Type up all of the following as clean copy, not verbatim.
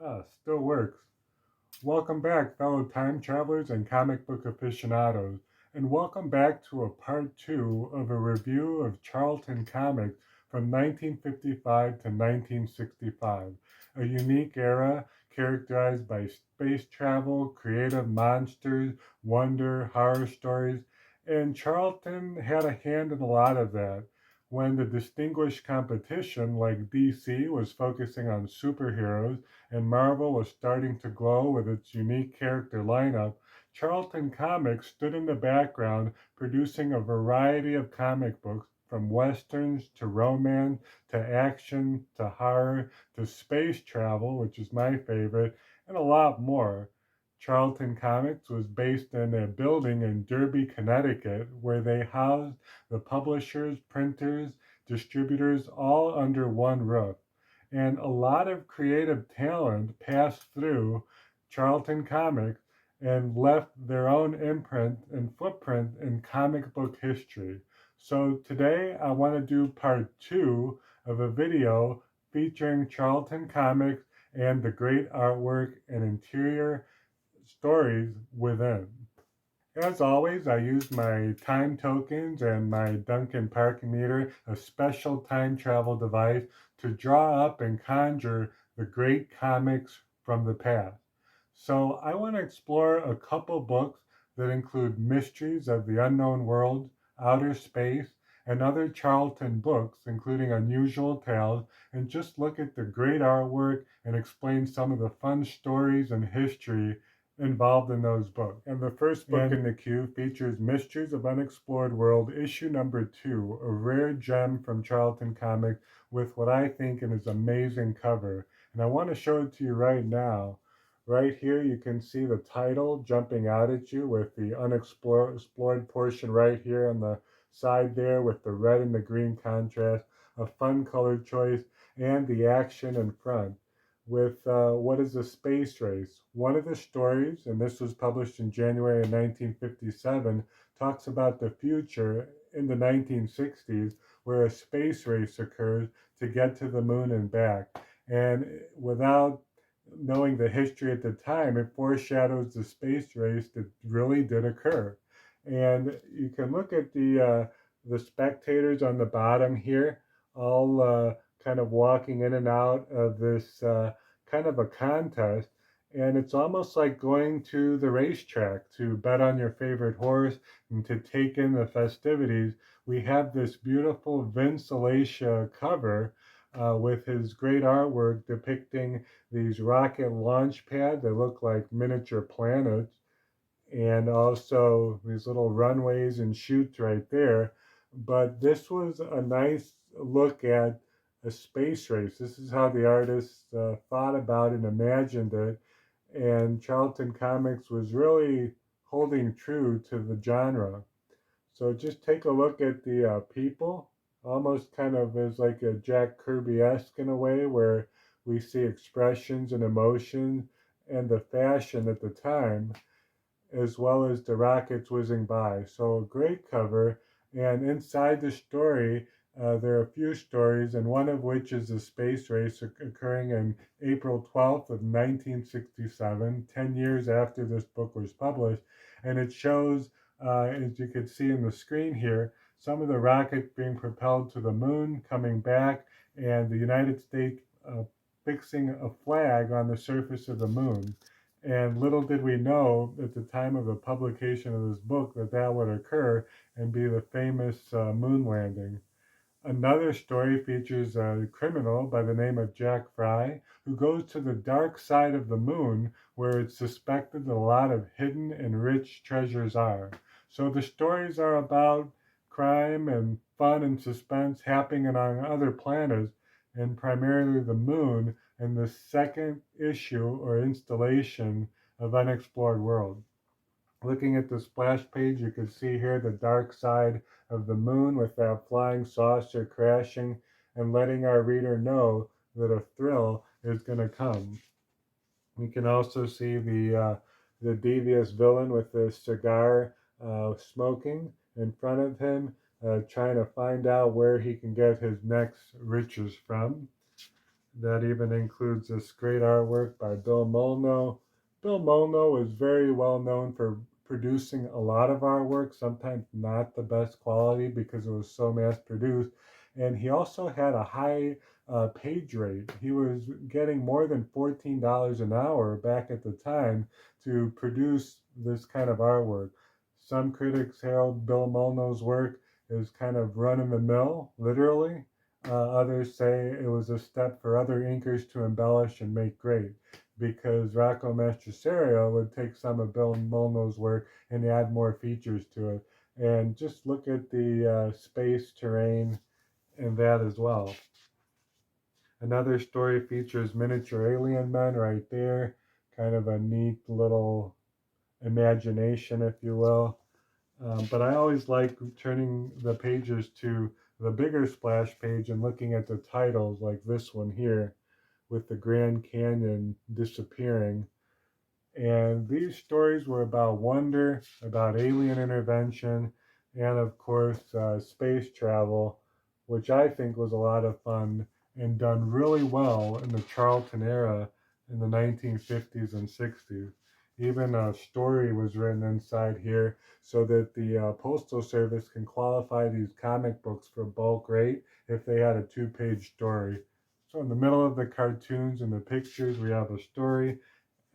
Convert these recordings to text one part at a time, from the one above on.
Still works. Welcome back, fellow time travelers and comic book aficionados, and welcome back to a part two of a review of Charlton Comics from 1955 to 1965, a unique era characterized by space travel, creative monsters, wonder, horror stories, and Charlton had a hand in a lot of that. When the distinguished competition like DC was focusing on superheroes, and Marvel was starting to glow with its unique character lineup, Charlton Comics stood in the background producing a variety of comic books from westerns to romance to action to horror to space travel, which is my favorite, and a lot more. Charlton Comics was based in a building in Derby, Connecticut, where they housed the publishers, printers, distributors all under one roof. And a lot of creative talent passed through Charlton Comics and left their own imprint and footprint in comic book history. So today I want to do part two of a video featuring Charlton Comics and the great artwork and interior stories within. As always, I use my time tokens and my Duncan parking meter, a special time travel device, to draw up and conjure the great comics from the past. So I want to explore a couple books that include Mysteries of the Unknown Worlds, Outer Space, and other Charlton books, including Unusual Tales, and just look at the great artwork and explain some of the fun stories and history involved in those books. And the first book in the queue features Mysteries of Unexplored World, issue number 2, a rare gem from Charlton Comics with what I think is an amazing cover. And I want to show it to you right now. Right here you can see the title jumping out at you with the unexplored portion right here on the side there with the red and the green contrast, a fun color choice, and the action in front with what is a space race. One of the stories, and this was published in January of 1957, talks about the future in the 1960s where a space race occurs to get to the moon and back. And without knowing the history at the time, it foreshadows the space race that really did occur. And you can look at the spectators on the bottom here, all kind of walking in and out of this kind of a contest. And it's almost like going to the racetrack to bet on your favorite horse and to take in the festivities. We have this beautiful Vince Alascia cover with his great artwork depicting these rocket launch pads that look like miniature planets, and also these little runways and chutes right there. But this was a nice look at a space race. This is how the artists thought about and imagined it. And Charlton Comics was really holding true to the genre. So just take a look at the people, almost kind of as like a Jack Kirby-esque in a way, where we see expressions and emotion and the fashion at the time, as well as the rockets whizzing by. So a great cover. And inside the story, there are a few stories, and one of which is a space race occurring in April 12th of 1967, 10 years after this book was published. And it shows, as you can see in the screen here, some of the rockets being propelled to the moon, coming back, and the United States fixing a flag on the surface of the moon. And little did we know at the time of the publication of this book that that would occur and be the famous moon landing. Another story features a criminal by the name of Jack Fry who goes to the dark side of the moon where it's suspected that a lot of hidden and rich treasures are. So the stories are about crime and fun and suspense happening on other planets, and primarily the moon, and the second issue or installation of Unexplored Worlds. Looking at the splash page, you can see here the dark side of the moon with that flying saucer crashing and letting our reader know that a thrill is going to come. We can also see the devious villain with the cigar smoking in front of him, trying to find out where he can get his next riches from. That even includes this great artwork by Bill Molno. Bill Molno is very well known for producing a lot of artwork, sometimes not the best quality because it was so mass produced. And he also had a high page rate. He was getting more than $14 an hour back at the time to produce this kind of artwork. Some critics hailed Bill Molno's work as kind of run of the mill, literally. Others say it was a step for other inkers to embellish and make great, because Rocco Mastricerio would take some of Bill Molno's work and add more features to it. And just look at the space terrain and that as well. Another story features miniature alien men right there, kind of a neat little imagination, if you will. But I always like turning the pages to the bigger splash page and looking at the titles like this one here with the Grand Canyon disappearing. And these stories were about wonder, about alien intervention, and of course, space travel, which I think was a lot of fun and done really well in the Charlton era in the 1950s and 60s. Even a story was written inside here so that the Postal Service can qualify these comic books for bulk rate if they had a two-page story. So in the middle of the cartoons and the pictures, we have a story,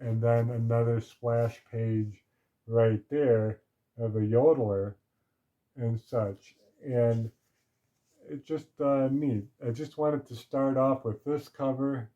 and then another splash page right there of a yodeler and such. And it's just neat. I just wanted to start off with this cover,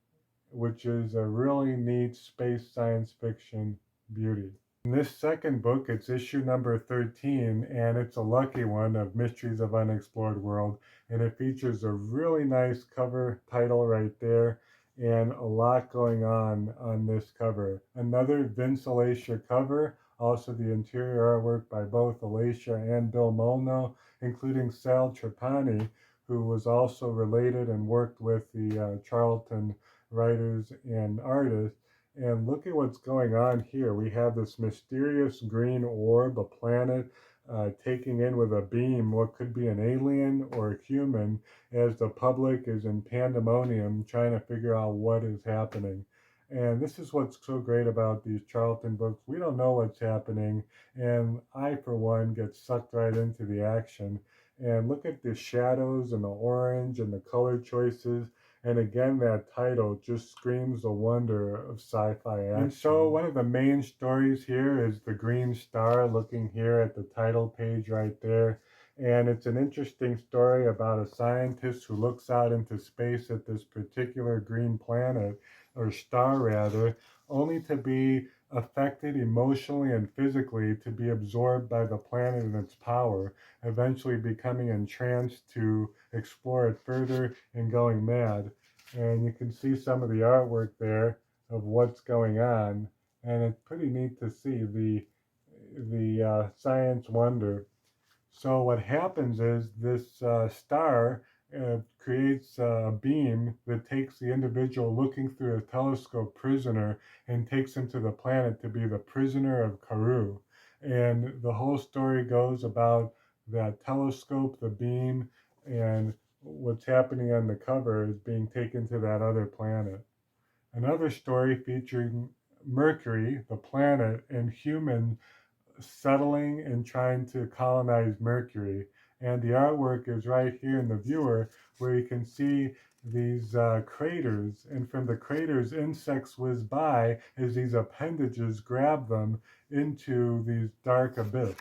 which is a really neat space science fiction beauty. In this second book, it's issue number 13, and it's a lucky one of Mysteries of Unexplored World, and it features a really nice cover title right there, and a lot going on this cover. Another Vince Alascia cover, also the interior artwork by both Alascia and Bill Molno, including Sal Trapani, who was also related and worked with the Charlton writers and artists. And look at what's going on here. We have this mysterious green orb, a planet, taking in with a beam what could be an alien or a human, as the public is in pandemonium trying to figure out what is happening. And this is what's so great about these Charlton books. We don't know what's happening, and I, for one, get sucked right into the action. And look at the shadows and the orange and the color choices. And again, that title just screams the wonder of sci-fi action. And so one of the main stories here is the green star, looking here at the title page right there. And it's an interesting story about a scientist who looks out into space at this particular green planet, or star rather, only to be affected emotionally and physically, to be absorbed by the planet and its power, eventually becoming entranced to explore it further and going mad. And you can see some of the artwork there of what's going on, and it's pretty neat to see the science wonder. So what happens is this star creates a beam that takes the individual looking through a telescope prisoner and takes him to the planet to be the prisoner of Karu. And the whole story goes about that telescope, the beam, and what's happening on the cover is being taken to that other planet. Another story featuring Mercury, the planet, and human settling and trying to colonize Mercury. And the artwork is right here in the viewer, where you can see these craters, and from the craters insects whiz by as these appendages grab them into these dark abyss.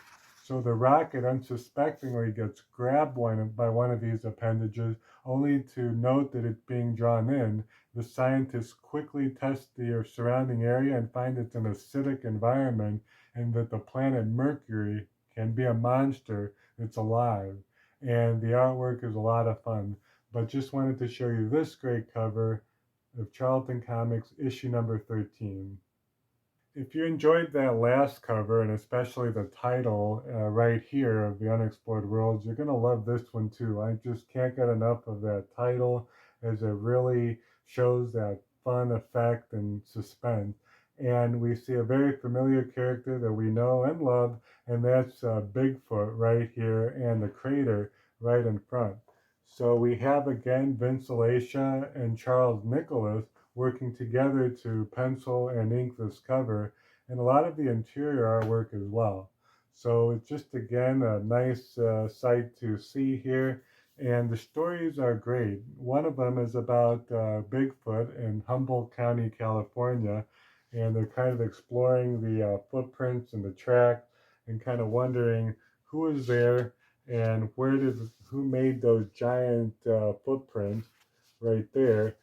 So the rocket unsuspectingly gets grabbed by one of these appendages, only to note that it's being drawn in. The scientists quickly test the surrounding area and find it's an acidic environment, and that the planet Mercury can be a monster that's alive. And the artwork is a lot of fun. But just wanted to show you this great cover of Charlton Comics issue number 13. If you enjoyed that last cover, and especially the title right here of The Unexplored Worlds, you're going to love this one too. I just can't get enough of that title, as it really shows that fun effect and suspense. And we see a very familiar character that we know and love, and that's Bigfoot right here, and the crater right in front. So we have again Vince Alascia and Charles Nicholas working together to pencil and ink this cover, and a lot of the interior artwork as well. So it's just again a nice sight to see here, and the stories are great. One of them is about Bigfoot in Humboldt County, California, and they're kind of exploring the footprints and the tracks and kind of wondering who is there and who made those giant footprints right there.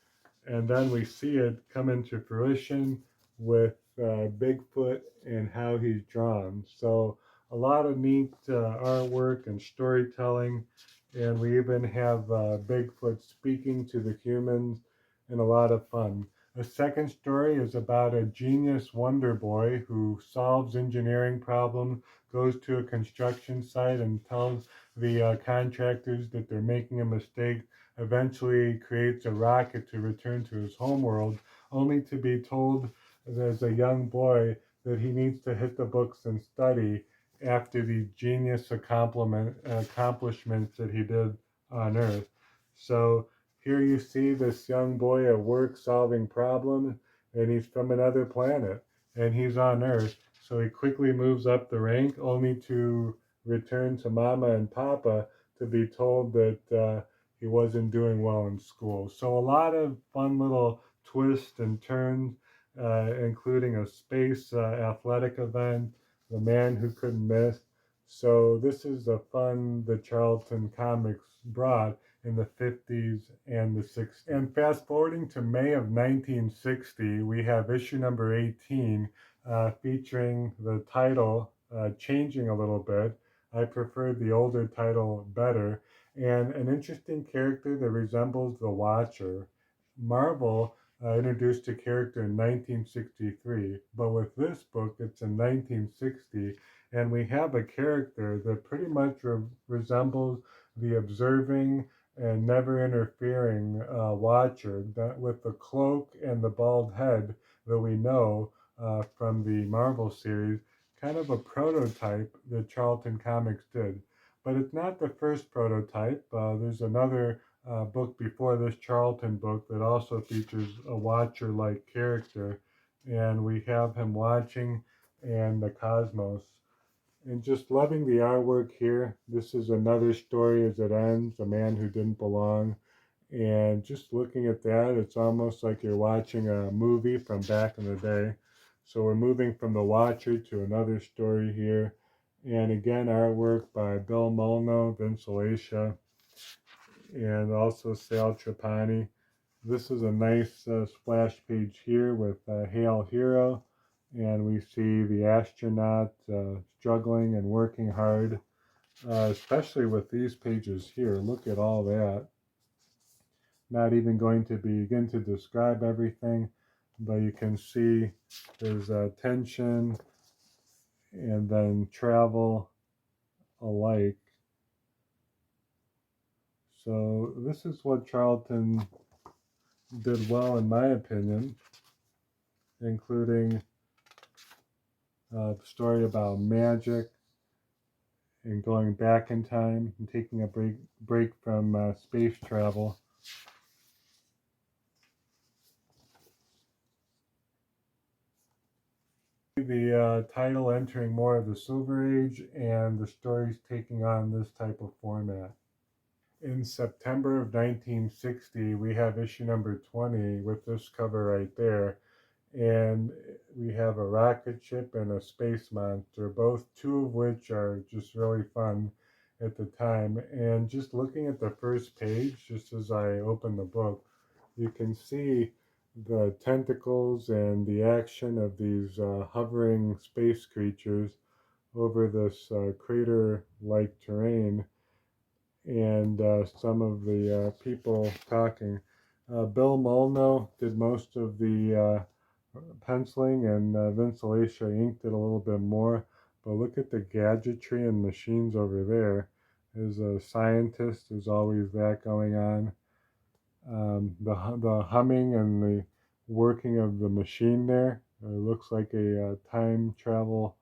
And then we see it come into fruition with Bigfoot and how he's drawn. So a lot of neat artwork and storytelling, and we even have Bigfoot speaking to the humans, and a lot of fun. A second story is about a genius wonder boy who solves engineering problems, goes to a construction site and tells the contractors that they're making a mistake, eventually creates a rocket to return to his homeworld, only to be told as a young boy that he needs to hit the books and study after the genius accomplishments that he did on Earth. So here you see this young boy at work solving problems, and he's from another planet, and he's on Earth. So he quickly moves up the rank, only to return to Mama and Papa to be told that he wasn't doing well in school. So a lot of fun little twists and turns, including a space athletic event, The Man Who Couldn't Miss. So this is the fun that Charlton Comics brought in the 50s and the 60s. And fast forwarding to May of 1960, we have issue number 18 featuring the title changing a little bit. I preferred the older title better, and an interesting character that resembles the Watcher. Marvel introduced a character in 1963, but with this book it's in 1960, and we have a character that pretty much resembles the observing and never interfering Watcher, that with the cloak and the bald head that we know from the Marvel series, kind of a prototype that Charlton Comics did. But it's not the first prototype. There's another book before this Charlton book that also features a Watcher-like character, and we have him watching and the cosmos. And just loving the artwork here. This is another story as it ends, A Man Who Didn't Belong. And just looking at that, it's almost like you're watching a movie from back in the day. So we're moving from The Watcher to another story here. And again, artwork by Bill Molno, Vince Alascia, and also Sal Trapani. This is a nice splash page here with Hail Hero, and we see the astronaut struggling and working hard, especially with these pages here. Look at all that. Not even going to begin to describe everything, but you can see there's tension and then travel alike. So this is what Charlton did well, in my opinion, including a story about magic and going back in time and taking a break from space travel. The title entering more of the Silver Age, and the stories taking on this type of format. In September of 1960, we have issue number 20 with this cover right there, and we have a rocket ship and a space monster, two of which are just really fun at the time. And just looking at the first page, just as I open the book, you can see the tentacles and the action of these hovering space creatures over this crater-like terrain, and some of the people talking. Bill Molno did most of the penciling, and Vince Alascia inked it a little bit more. But look at the gadgetry and machines over there. As a scientist, there's always that going on. The humming and the working of the machine there looks like a time travel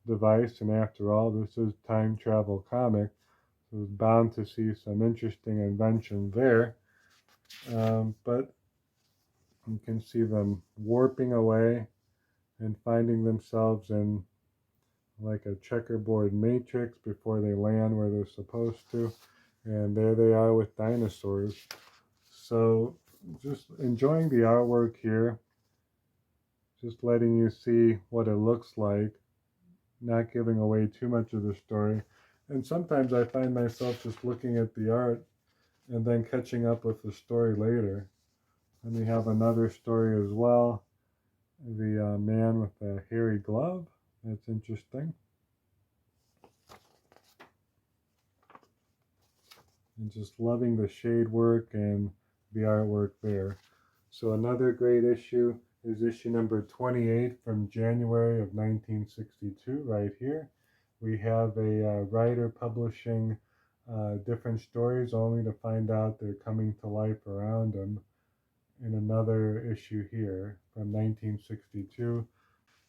device, and after all, this is time travel comic. So I was bound to see some interesting inventions there. But you can see them warping away and finding themselves in like a checkerboard matrix before they land where they're supposed to. And there they are with dinosaurs. So just enjoying the artwork here, just letting you see what it looks like, not giving away too much of the story. And sometimes I find myself just looking at the art and then catching up with the story later. And we have another story as well, the man with the hairy glove. That's interesting. And just loving the shade work and the artwork there. So another great issue is issue number 28 from January of 1962 right here. We have a writer publishing different stories only to find out they're coming to life around him in another issue here from 1962.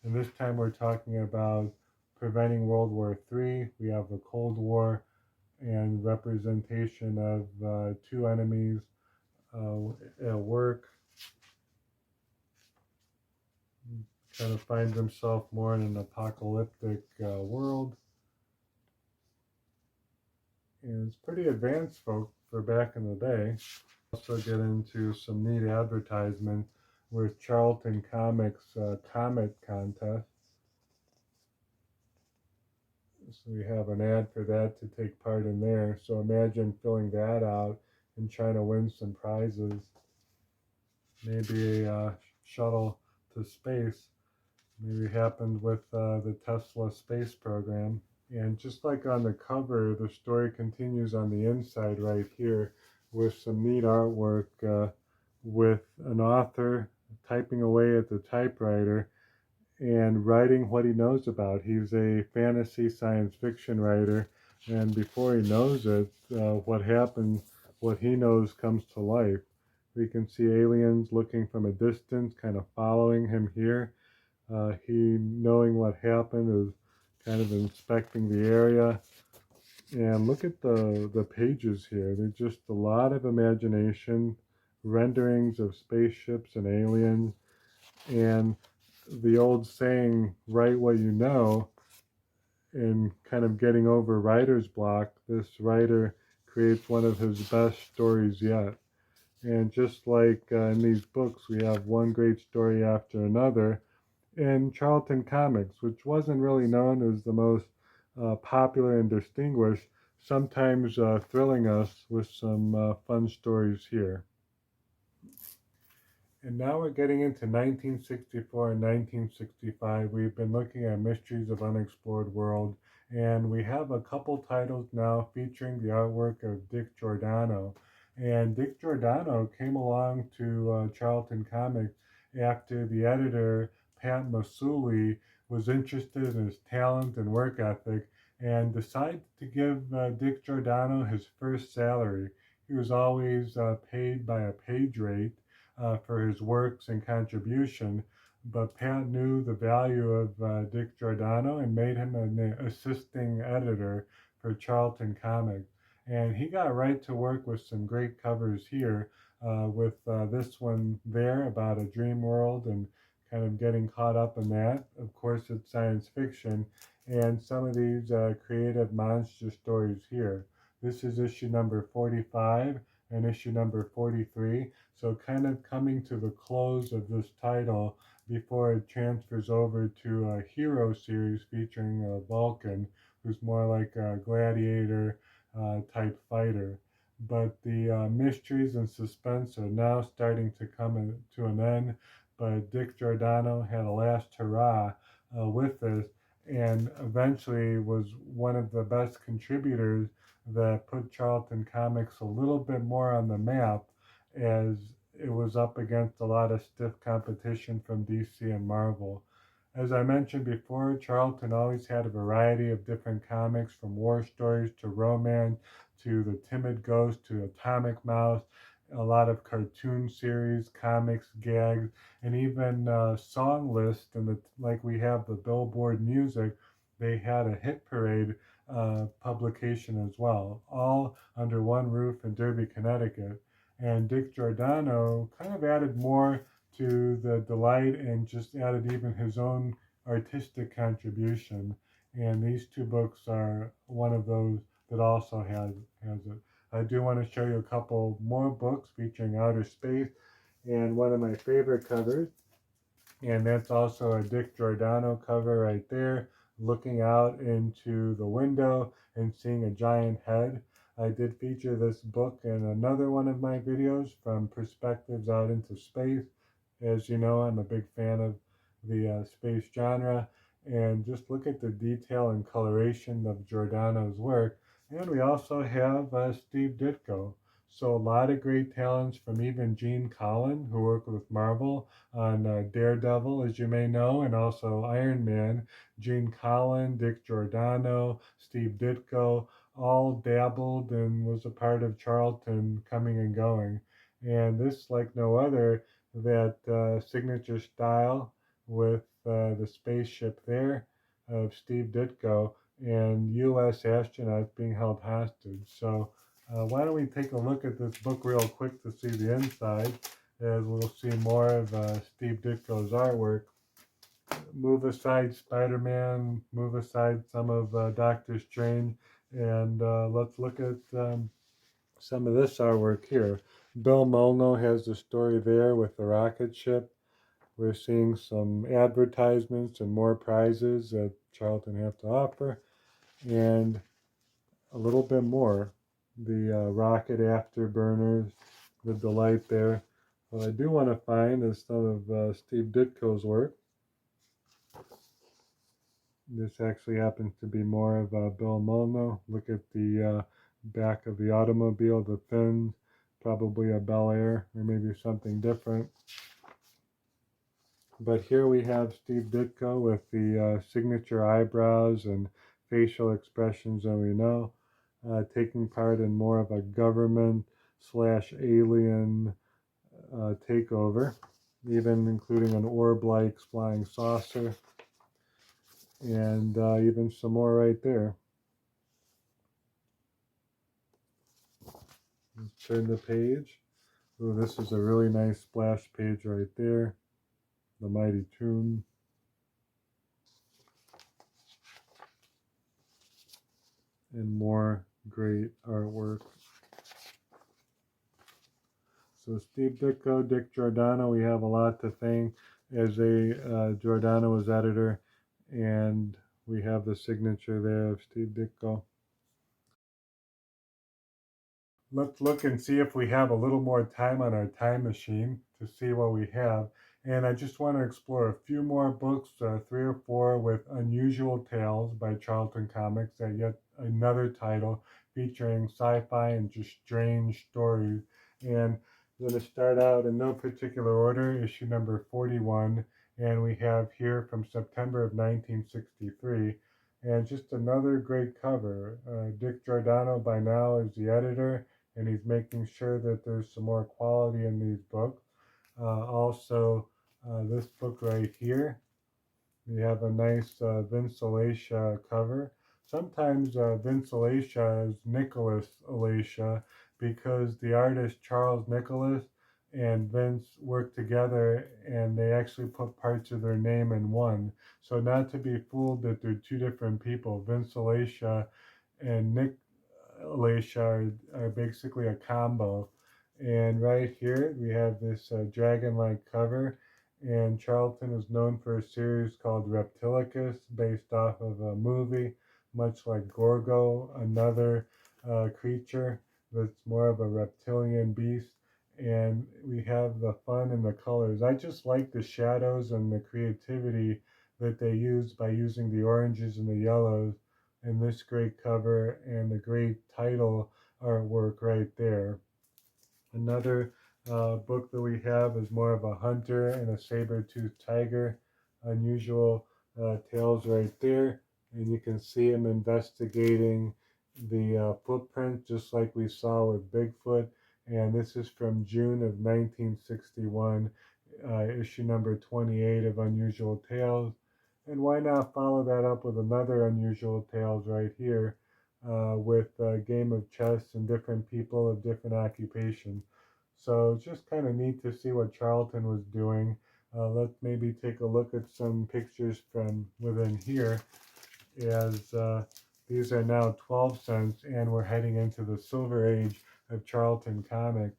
And this time we're talking about preventing World War III. We have the Cold War and representation of two enemies at work. Kind of finds himself more in an apocalyptic world. And it's pretty advanced folk for back in the day. Also get into some neat advertisement with Charlton Comics Comet Contest. So we have an ad for that to take part in there. So imagine filling that out and trying to win some prizes. Maybe a shuttle to space. Maybe happened with the Tesla space program. And just like on the cover, the story continues on the inside right here with some neat artwork with an author typing away at the typewriter and writing what he knows about. He's a fantasy science fiction writer, and before he knows it, what happened, what he knows comes to life. We can see aliens looking from a distance, kind of following him here. He, knowing what happened, is kind of inspecting the area. And look at the pages here. There's just a lot of imagination, renderings of spaceships and aliens, and the old saying, write what you know, and kind of getting over writer's block. This writer creates one of his best stories yet. And just like in these books, we have one great story after another. In Charlton Comics, which wasn't really known as the most popular and distinguished, sometimes thrilling us with some fun stories here. And now we're getting into 1964 and 1965. We've been looking at Mysteries of Unexplored Worlds, and we have a couple titles now featuring the artwork of Dick Giordano. And Dick Giordano came along to Charlton Comics after the editor, Pat Massuli, was interested in his talent and work ethic and decided to give Dick Giordano his first salary. He was always paid by a page rate for his works and contribution, but Pat knew the value of Dick Giordano and made him an assisting editor for Charlton Comics. And he got right to work with some great covers here, with this one there about a dream world and kind of getting caught up in that. Of course, it's science fiction, and some of these creative monster stories here. This is issue number 45 and issue number 43. So kind of coming to the close of this title before it transfers over to a hero series featuring Vulcan, who's more like a gladiator type fighter. But the mysteries and suspense are now starting to come to an end. But Dick Giordano had a last hurrah with this, and eventually was one of the best contributors that put Charlton Comics a little bit more on the map, as it was up against a lot of stiff competition from DC and Marvel. As I mentioned before, Charlton always had a variety of different comics, from war stories to romance to The Timid Ghost to Atomic Mouse, a lot of cartoon series, comics, gags, and even song lists. And like we have the Billboard music, they had a hit parade publication as well, all under one roof in Derby, Connecticut. And Dick Giordano kind of added more to the delight and just added even his own artistic contribution. And these two books are one of those that also has it. I do want to show you a couple more books featuring outer space and one of my favorite covers, and that's also a Dick Giordano cover right there, looking out into the window and seeing a giant head. I did feature this book in another one of my videos, From Perspectives Out into Space. As you know, I'm a big fan of the space genre, and just look at the detail and coloration of Giordano's work. And we also have Steve Ditko. So a lot of great talents from even Gene Colan, who worked with Marvel on Daredevil, as you may know, and also Iron Man. Gene Colan, Dick Giordano, Steve Ditko, all dabbled and was a part of Charlton coming and going. And this, like no other, that signature style with the spaceship there of Steve Ditko and U.S. astronauts being held hostage. So why don't we take a look at this book real quick to see the inside, as we'll see more of Steve Ditko's artwork. Move aside Spider-Man, move aside some of Doctor Strange, and let's look at some of this artwork here. Bill Molno has the story there with the rocket ship. We're seeing some advertisements and more prizes that Charlton have to offer, and a little bit more. The rocket afterburners, the delight there. What I do want to find is some of Steve Ditko's work. This actually happens to be more of Bill Molno. Look at the back of the automobile, the fins, probably a Bel Air or maybe something different. But here we have Steve Ditko with the signature eyebrows and facial expressions that we know, taking part in more of a government slash alien takeover, even including an orb-like flying saucer, and even some more right there. Let's turn the page. Ooh, this is a really nice splash page right there. The Mighty Tomb. And more great artwork. So Steve Ditko, Dick Giordano, we have a lot to thank, as Giordano was editor, and we have the signature there of Steve Ditko. Let's look and see if we have a little more time on our time machine to see what we have. And I just want to explore a few more books, 3 or 4, with Unusual Tales by Charlton Comics, yet another title featuring sci-fi and just strange stories. And I'm going to start out in no particular order, issue number 41, and we have here from September of 1963. And just another great cover. Dick Giordano by now is the editor, and he's making sure that there's some more quality in these books. Also, this book right here, we have a nice Vince Alascia cover. Sometimes Vince Alascia is Nicholas Alascia, because the artist Charles Nicholas and Vince worked together and they actually put parts of their name in one. So not to be fooled that they're two different people. Vince Alascia and Nick Alascia are basically a combo. And right here we have this dragon-like cover, and Charlton is known for a series called Reptilicus, based off of a movie, much like Gorgo, another creature that's more of a reptilian beast. And we have the fun and the colors. I just like the shadows and the creativity that they use by using the oranges and the yellows in this great cover and the great title artwork right there. Another book that we have is more of a hunter and a saber-toothed tiger. Unusual Tales right there. And you can see him investigating the footprint, just like we saw with Bigfoot. And this is from June of 1961, issue number 28 of Unusual Tales. And why not follow that up with another unusual tales right here with a game of chess and different people of different occupations. So it's just kind of neat to see what Charlton was doing. Let's maybe take a look at some pictures from within here as these are now 12 cents and we're heading into the silver age of Charlton Comics.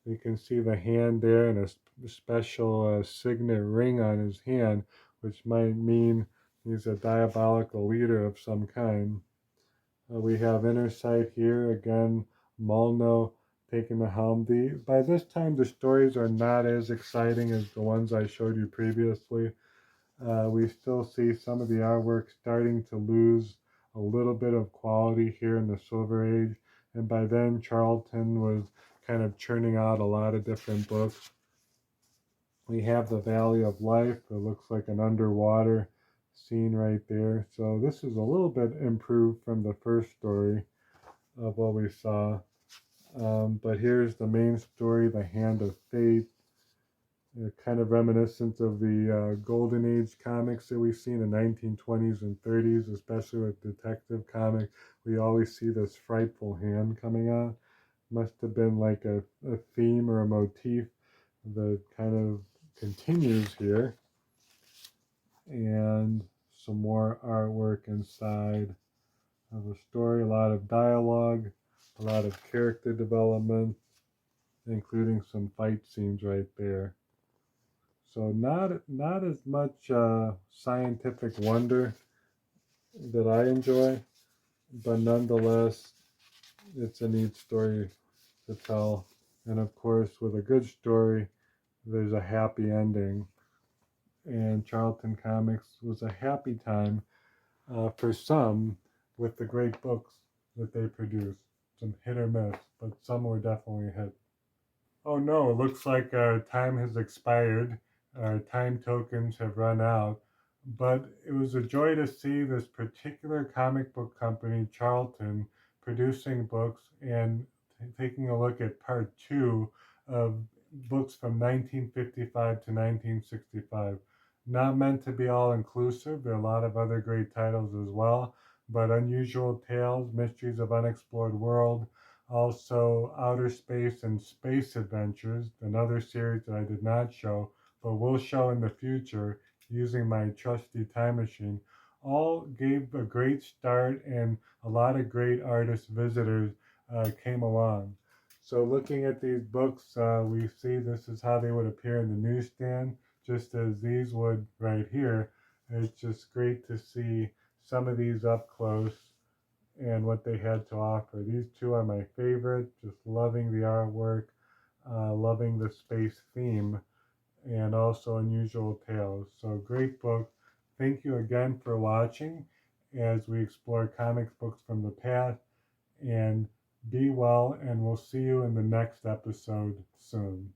You can see the hand there and a special signet ring on his hand, which might mean he's a diabolical leader of some kind. We have Inner Sight here, again, Molno taking the helm. By this time, the stories are not as exciting as the ones I showed you previously. We still see some of the artwork starting to lose a little bit of quality here in the Silver Age, and by then Charlton was kind of churning out a lot of different books. We have the Valley of Life. It looks like an underwater scene right there. So this is a little bit improved from the first story of what we saw. But here's the main story, The Hand of Fate. Kind of reminiscent of the Golden Age comics that we see in the 1920s and 30s, especially with Detective Comics. We always see this frightful hand coming out. Must have been like a theme or a motif that kind of continues here. And some more artwork inside of the story, a lot of dialogue, a lot of character development, including some fight scenes right there. So not as much scientific wonder that I enjoy, but nonetheless, it's a neat story to tell. And of course, with a good story, there's a happy ending. And Charlton Comics was a happy time for some with the great books that they produce. Some hit or miss, but some were definitely a hit. Oh no, it looks like our time has expired. Our time tokens have run out. But it was a joy to see this particular comic book company, Charlton, producing books and taking a look at part two of books from 1955 to 1965. Not meant to be all inclusive, there are a lot of other great titles as well, but Unusual Tales, Mysteries of Unexplored World, also Outer Space and Space Adventures, another series that I did not show, but will show in the future using my trusty time machine, all gave a great start and a lot of great artist visitors came along. So looking at these books, we see this is how they would appear in the newsstand, just as these would right here. It's just great to see some of these up close and what they had to offer. These two are my favorite, just loving the artwork, loving the space theme, and also Unusual Tales. So great book. Thank you again for watching as we explore comic books from the past, and be well, and we'll see you in the next episode soon.